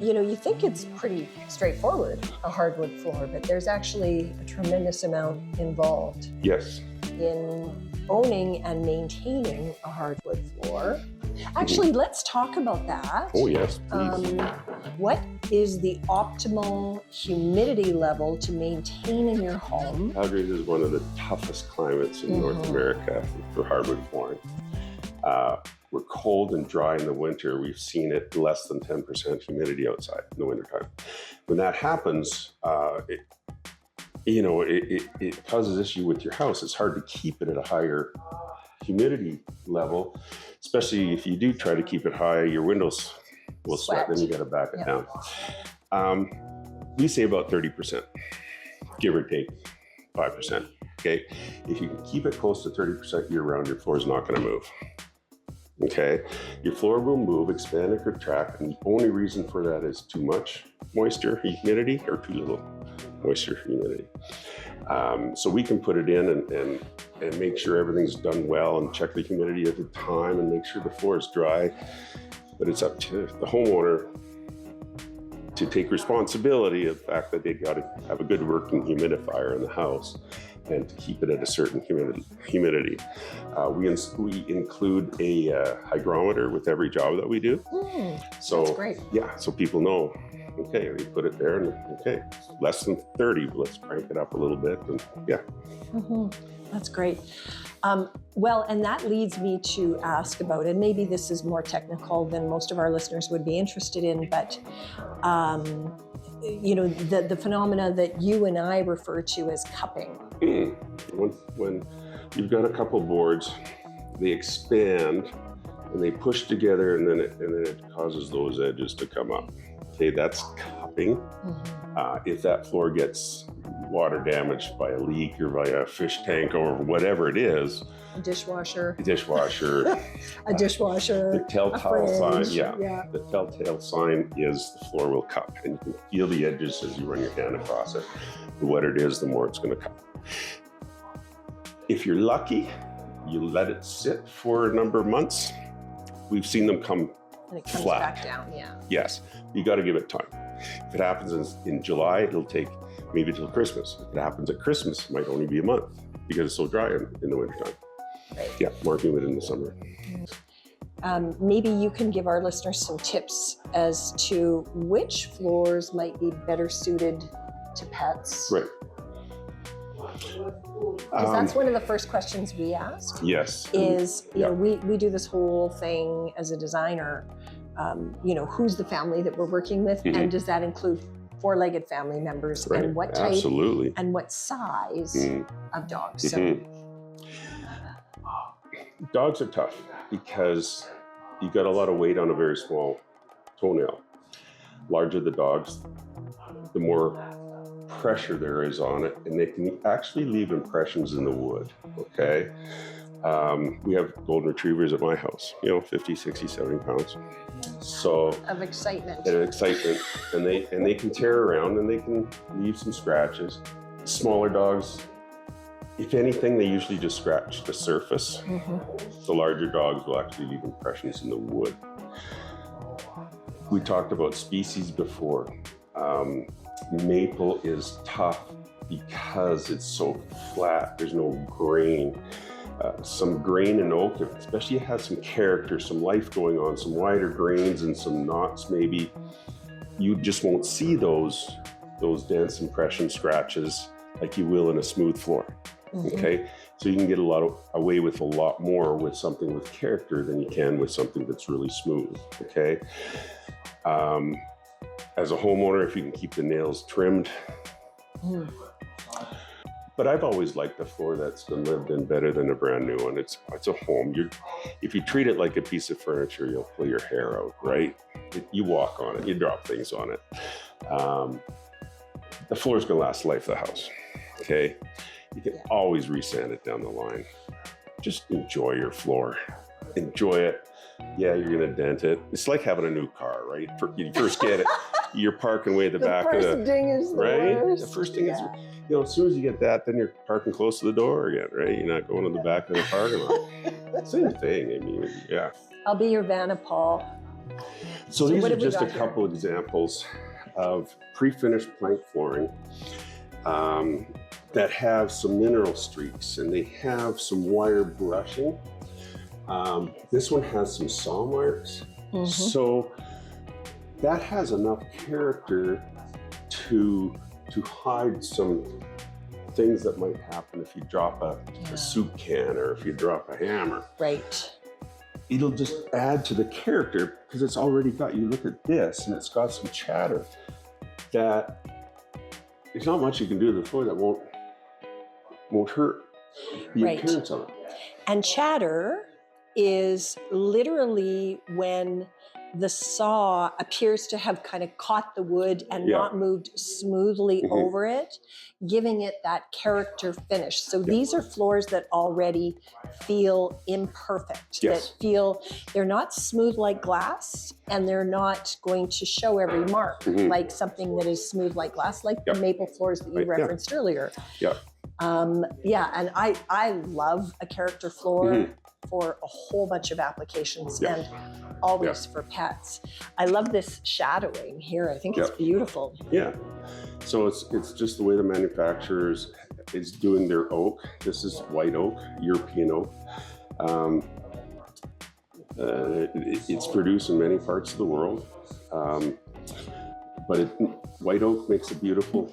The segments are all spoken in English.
You know, you think it's pretty straightforward, a hardwood floor, but there's actually a tremendous amount involved Yes. in owning and maintaining a hardwood floor. Actually, let's talk about that. Oh, yes, please. What is the optimal humidity level to maintain in your home? Calgary is one of the toughest climates in North America for hardwood flooring. We're cold and dry in the winter. We've seen it less than 10% humidity outside in the wintertime. When that happens, it causes issue with your house. It's hard to keep it at a higher humidity level, especially if you do try to keep it high, your windows will sweat, then you got to back it down. We say about 30%, give or take 5%. Okay, if you can keep it close to 30% year round, your floor is not going to move. Okay, your floor will move, expand, and contract, and the only reason for that is too much moisture, humidity, or too little moisture, humidity. So we can put it in and make sure everything's done well and check the humidity at the time and make sure the floor is dry. But it's up to the homeowner to take responsibility of the fact that they've got to have a good working humidifier in the house and to keep it at a certain humidity. We include a hygrometer with every job that we do. So that's great. Yeah, so people know, okay, we put it there and okay, less than 30, but let's crank it up a little bit and yeah. That's great. Well, and that leads me to ask about, and maybe this is more technical than most of our listeners would be interested in, but you know, the phenomena that you and I refer to as cupping. When you've got a couple boards, they expand and they push together, and then it causes those edges to come up. Okay, that's cupping. If that floor gets water damaged by a leak or by a fish tank or whatever it is, A dishwasher, the telltale sign, the telltale sign is the floor will cup, and you can feel the edges as you run your hand across it. The wetter it is, the more it's going to cup. If you're lucky, you let it sit for a number of months. We've seen them come and it comes flat. back down, Yes, you got to give it time. If it happens in July, it'll take maybe till Christmas. If it happens at Christmas, it might only be a month because it's so dry in the wintertime. Right. Yeah, more humid in the summer. Maybe you can give our listeners some tips as to which floors might be better suited to pets. Right. Because that's one of the first questions we ask. Yes. Is, you know, we do this whole thing as a designer, you know, who's the family that we're working with, and does that include four-legged family members, and what type and what size of dogs? So, dogs are tough because you got a lot of weight on a very small toenail. Larger the dogs, the more pressure there is on it, and they can actually leave impressions in the wood. Okay, we have golden retrievers at my house, you know, 50, 60, 70 pounds. So of excitement. And they can tear around and they can leave some scratches. Smaller dogs, if anything, they usually just scratch the surface. The larger dogs will actually leave impressions in the wood. We talked about species before. Maple is tough because it's so flat. There's no grain. Some grain in oak, especially it has some character, some life going on, some wider grains and some knots maybe. You just won't see those dense impression scratches like you will in a smooth floor. Okay, so you can get away with a lot more with something with character than you can with something that's really smooth. Okay. As a homeowner, if you can keep the nails trimmed. But I've always liked the floor that's been lived in better than a brand new one. It's a home. If you treat it like a piece of furniture, you'll pull your hair out, right? You walk on it, you drop things on it. The floor's gonna last the life of the house, okay? You can always resand it down the line. Just enjoy your floor. Enjoy it. Yeah, you're gonna dent it. It's like having a new car, right? You first get it, you're parking way at the back of the... first ding is the worst. The first ding is, you know, as soon as you get that, then you're parking close to the door again, right? You're not going to the back of the parking lot. Same thing, I mean, yeah. I'll be your Vanna, Paul. So these are just a couple examples of pre-finished plank flooring that have some mineral streaks, and they have some wire brushing. This one has some saw marks. So that has enough character to hide some things that might happen if you drop a soup can or if you drop a hammer. Right. It'll just add to the character because it's already got, you look at this and it's got some chatter that there's not much you can do to the floor that won't hurt the appearance of it. And chatter is literally when the saw appears to have kind of caught the wood and not moved smoothly over it, giving it that character finish. So these are floors that already feel imperfect, that feel, they're not smooth like glass, and they're not going to show every mark like something that is smooth like glass, like the maple floors that you referenced earlier. And I love a character floor for a whole bunch of applications and always for pets. I love this shadowing here. I think it's beautiful. So it's just the way the manufacturers is doing their oak. This is white oak, European oak. It's produced in many parts of the world, but white oak makes a beautiful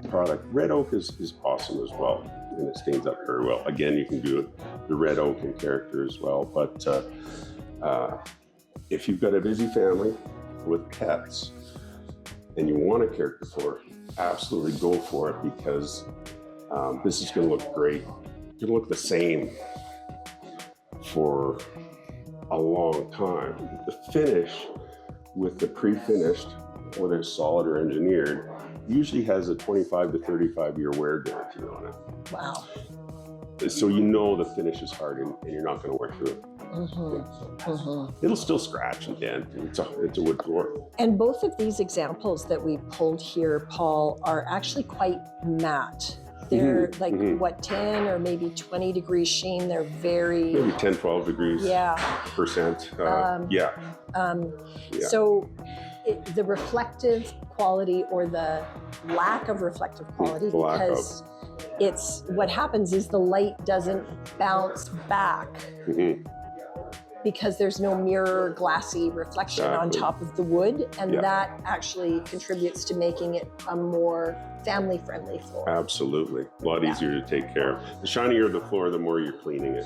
product. Red oak is awesome as well, and it stains up very well. Again, you can do the red oak in character as well, but if you've got a busy family with pets and you want a character floor, absolutely go for it, because this is going to look great. It's going to look the same for a long time. The finish with the pre-finished, whether it's solid or engineered, usually has a 25 to 35 year wear guarantee on it. Wow. So you know the finish is hard and you're not going to wear through it. It'll still scratch and dent. It's a wood floor. And both of these examples that we pulled here, Paul, are actually quite matte. They're like what, 10 or maybe 20 degrees sheen. They're very maybe 10, 12 degrees percent. So the reflective quality or the lack of reflective quality, because it's what happens is the light doesn't bounce back because there's no mirror glassy reflection on top of the wood, and that actually contributes to making it a more family-friendly floor. Absolutely. A lot easier to take care of. The shinier the floor, the more you're cleaning it.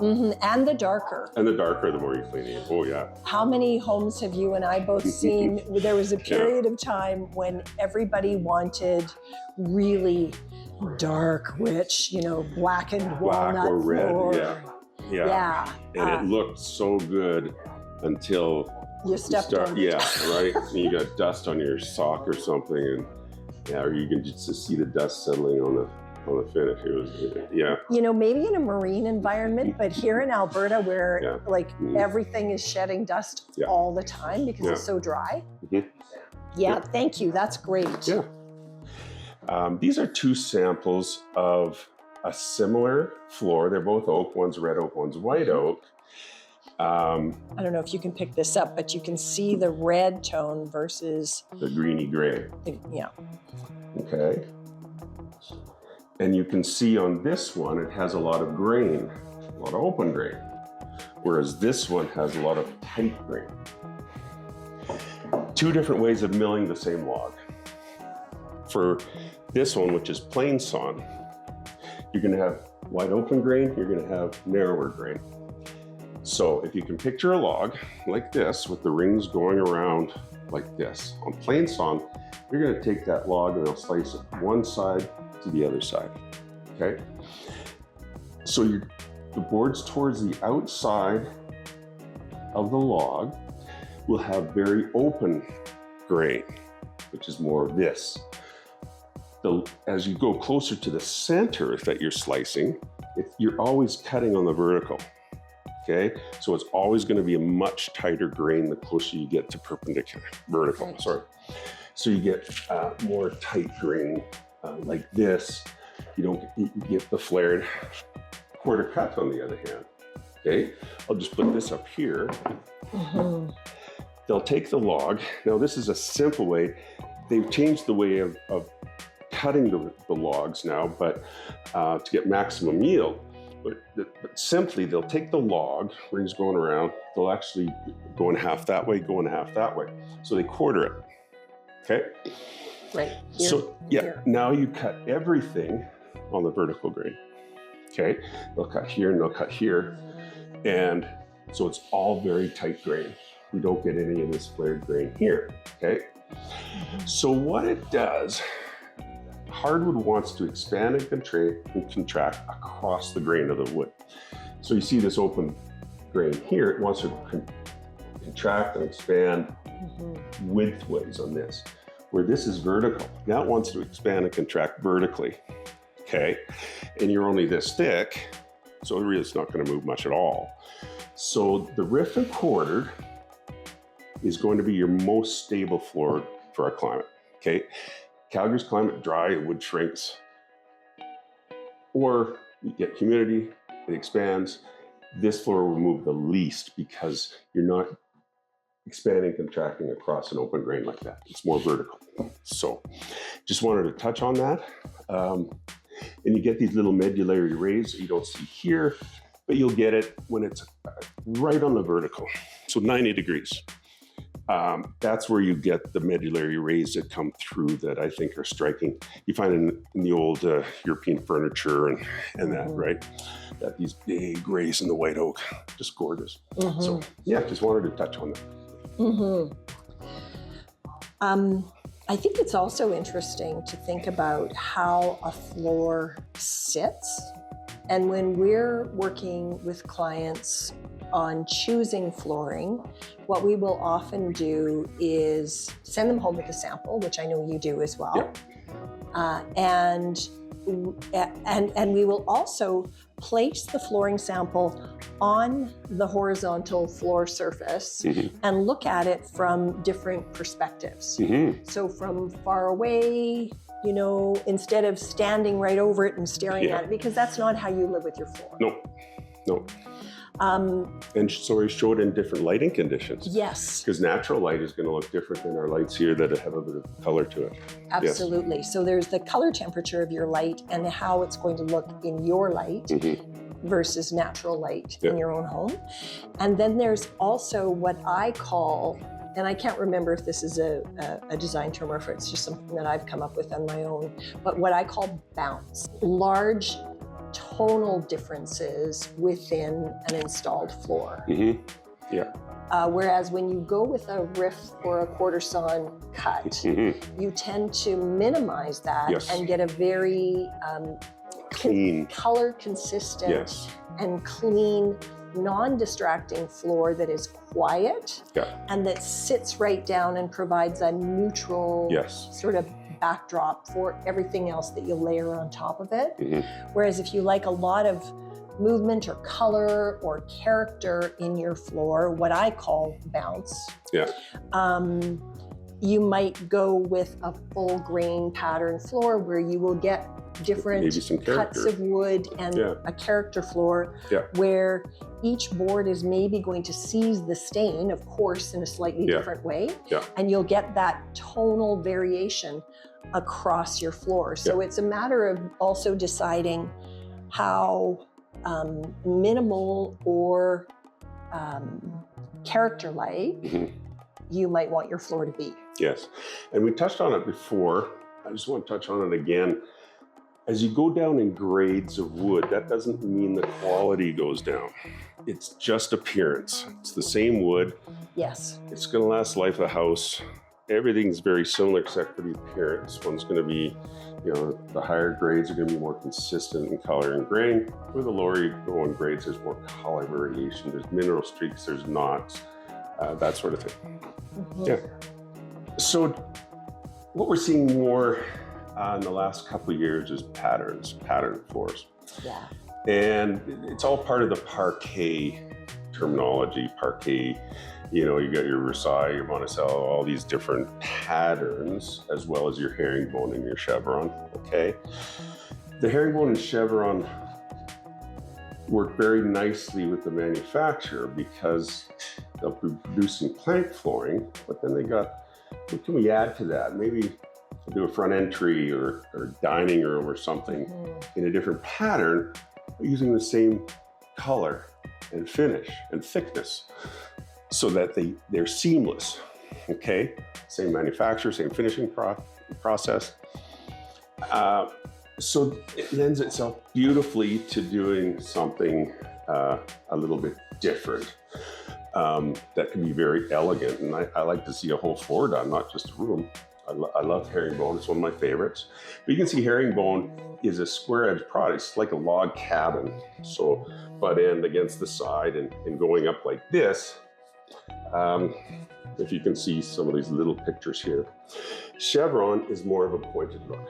And the darker. And the darker, the more you're cleaning it. Oh, yeah. How many homes have you and I both seen? There was a period of time when everybody wanted really dark, rich, blackened walnut or red, floor. And it looked so good until you stepped on it. Right? And you got dust on your sock or something, and or you can just see the dust settling on the finish. It was, maybe in a marine environment, but here in Alberta, where everything is shedding dust all the time because it's so dry. Thank you. That's great. These are two samples of a similar floor. They're both oak. One's red oak, one's white oak. I don't know if you can pick this up, but you can see the red tone versus the greeny gray. Okay. And you can see on this one, it has a lot of grain, a lot of open grain, whereas this one has a lot of tight grain. Two different ways of milling the same log. For this one, which is plain sawn, you're going to have wide open grain, you're going to have narrower grain. So if you can picture a log like this with the rings going around like this, on plain sawn, you're going to take that log and I'll slice it one side to the other side, okay? So the boards towards the outside of the log will have very open grain, which is more of this. As you go closer to the center that you're slicing, you're always cutting on the vertical, okay? So it's always going to be a much tighter grain the closer you get to vertical. Right. So you get more tight grain like this. You get the flared quarter cut on the other hand, okay? I'll just put this up here. they'll take the log. Now this is a simple way. They've changed the way of cutting the logs now, but to get maximum yield. But simply, they'll take the log, rings going around, they'll actually go in half that way, go in half that way. So they quarter it, okay? Right. Here, so yeah, now you cut everything on the vertical grain, okay? They'll cut here and they'll cut here. And so it's all very tight grain. We don't get any of this flared grain here, okay? So what it does, hardwood wants to expand and contract across the grain of the wood. So you see this open grain here, it wants to contract and expand widthways on this, where this is vertical. Now it wants to expand and contract vertically, okay? And you're only this thick, so really it's not gonna move much at all. So the rift and quartered is going to be your most stable floor for our climate, okay? Calgary's climate, dry, wood shrinks, or you get humidity, it expands. This floor will move the least because you're not expanding, contracting across an open grain like that. It's more vertical. So just wanted to touch on that. And you get these little medullary rays that you don't see here, but you'll get it when it's right on the vertical. So 90 degrees. That's where you get the medullary rays that come through that I think are striking. You find in the old European furniture and that, right? That these big rays in the white oak, just gorgeous. So yeah, just wanted to touch on that. I think it's also interesting to think about how a floor sits. And when we're working with clients on choosing flooring, what we will often do is send them home with a sample, which I know you do as well. Yeah. And we will also place the flooring sample on the horizontal floor surface and look at it from different perspectives. So from far away, you know, instead of standing right over it and staring at it, because that's not how you live with your floor. No. And so we showed in different lighting conditions. Yes. Because natural light is going to look different than our lights here that have a bit of color to it. Absolutely. Yes. So there's the color temperature of your light and how it's going to look in your light versus natural light in your own home. And then there's also what I call, and I can't remember if this is a design term or if it's just something that I've come up with on my own, but what I call bounce. Large tonal differences within an installed floor. Whereas when you go with a rift or a quarter sawn cut, you tend to minimize that and get a very clean, color consistent and clean, non-distracting floor that is quiet and that sits right down and provides a neutral sort of backdrop for everything else that you layer on top of it. Whereas if you like a lot of movement or color or character in your floor, what I call bounce, you might go with a full grain pattern floor where you will get different cuts of wood and a character floor where each board is maybe going to seize the stain, of course, in a slightly different way. And you'll get that tonal variation across your floor. So it's a matter of also deciding how minimal or character-like you might want your floor to be. Yes, and we touched on it before. I just want to touch on it again. As you go down in grades of wood, that doesn't mean the quality goes down. It's just appearance. It's the same wood. Yes. It's going to last the life of the house. Everything's very similar except for the appearance. One's going to be, you know, the higher grades are going to be more consistent in color and grain. With the lower you go in grades, there's more color variation. There's mineral streaks, there's knots, that sort of thing. So what we're seeing more in the last couple of years is pattern floors. And it's all part of the parquet terminology. Parquet, you know, you got your Versailles, your Monticello, all these different patterns, as well as your herringbone and your chevron, okay? The herringbone and chevron work very nicely with the manufacturer because they'll be producing plank flooring, but then they got, what can we add to that? Maybe do a front entry or dining room or something in a different pattern using the same color and finish and thickness so that they're seamless, okay? Same manufacturer, same finishing process. So it lends itself beautifully to doing something a little bit different that can be very elegant. And I like to see a whole floor done, not just a room. I love herringbone, it's one of my favorites. But you can see herringbone is a square edge product. It's like a log cabin. So butt end against the side and going up like this. If you can see some of these little pictures here. Chevron is more of a pointed look,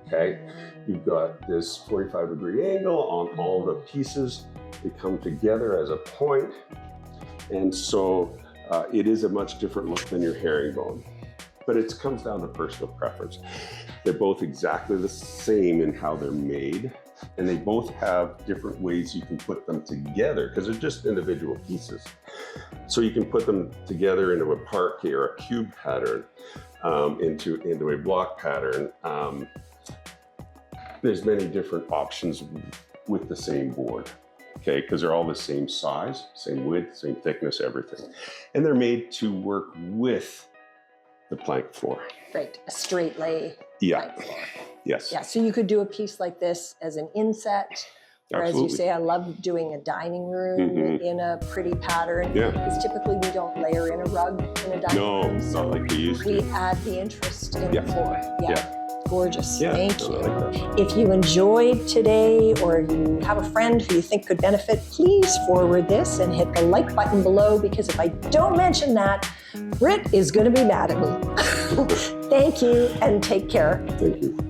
okay? You've got this 45-degree angle on all the pieces. They come together as a point. And so it is a much different look than your herringbone. But it comes down to personal preference. They're both exactly the same in how they're made, and they both have different ways you can put them together because they're just individual pieces. So you can put them together into a parquet or a cube pattern, into a block pattern. There's many different options with the same board, okay? Because they're all the same size, same width, same thickness, everything. And they're made to work with the plank floor. Right, a straight lay plank floor. Yes. Yeah, so you could do a piece like this as an inset, or as you say, I love doing a dining room in a pretty pattern. Yeah. Because typically we don't layer in a rug in a dining room. No, not like we used to. We add the interest in the floor. Yeah. Gorgeous. Yeah, thank you. Like if you enjoyed today or you have a friend who you think could benefit, please forward this and hit the like button below, because if I don't mention that, Britt is going to be mad at me. Thank you and take care. Thank you.